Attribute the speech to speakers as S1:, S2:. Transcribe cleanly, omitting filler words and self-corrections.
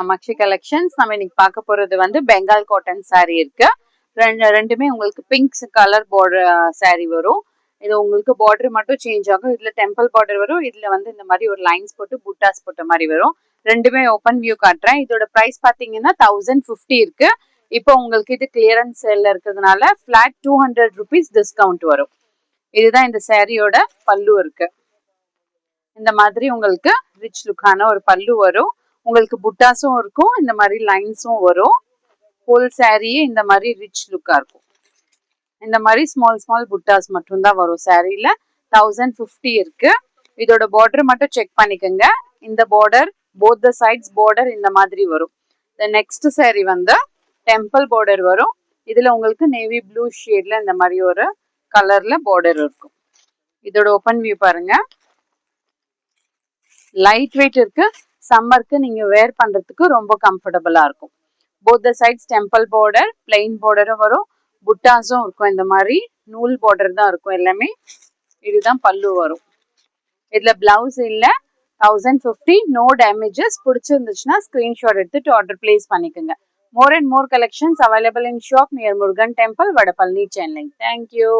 S1: Makshi collections நம்ம இன்னைக்கு பார்க்க போறது வந்து பெங்கால் காட்டன் saree இருக்கு. ரெண்டுமே உங்களுக்கு பிங்க் கலர் border saree வரும். இது உங்களுக்கு border மட்டும் சேஞ்ச் ஆகும். இதுல டெம்பிள் border வரும். இதுல வந்து இந்த மாதிரி ஒரு லைன்ஸ் போட்டு புட்டாஸ் போட்ட மாதிரி வரும். ரெண்டுமே ஓப்பன் வியூ காட்டுறேன். இதோட பிரைஸ் பாத்தீங்கன்னா 1050 இருக்கு. இப்போ உங்களுக்கு இது கிளியரன்ஸ் சேல்ல இருக்கிறதுனால flat 200 rupees டிஸ்கவுண்ட் வரும். இதுதான் இந்த சாரியோட பல்லு இருக்கு. இந்த மாதிரி உங்களுக்கு ரிச் லுக்கான ஒரு பல்லு வரும். உங்களுக்கு புட்டாஸும் இருக்கும், இந்த மாதிரி லைன்ஸும் வரும். ஃபுல் சாரியே இந்த மாதிரி ரிச் லுக்கா இருக்கும். இந்த மாதிரி ஸ்மால் புட்டாஸ் மட்டும்தான் வரும் சாரியில. 1050 இருக்கு. இதோட பார்டர் மட்டும் செக் பண்ணிக்கோங்க. இந்த border both the sides border இந்த மாதிரி வரும். நெக்ஸ்ட் சாரி வந்து டெம்பிள் பார்டர் வரும். இதுல உங்களுக்கு நேவி ப்ளூ ஷேட்ல இந்த மாதிரி ஒரு கலர்ல பார்டர் இருக்கும். இதோட ஓப்பன் வியூ பாருங்க. லைட் வெயிட் இருக்கு. சம்மருக்கு நீங்க வேர் பண்றதுக்கு ரொம்ப கம்ஃபர்டபுளா இருக்கும். Both the sides temple border, plain பார்டரும் வரும், புட்டாஸும் இருக்கும். இந்த மாதிரி நூல் பார்டர் தான் இருக்கும் எல்லாமே. இதுதான் பல்லு வரும். இதுல பிளவுஸ் இல்ல. 1050, நோ டேமேஜஸ். பிடிச்சிருந்துச்சுன்னா ஸ்கிரீன்ஷாட் எடுத்துட்டு ஆர்டர் பிளேஸ் பண்ணிக்கோங்க. More and more collections available in shop near Murugan Temple, Vadapalli, Chennai. Thank you.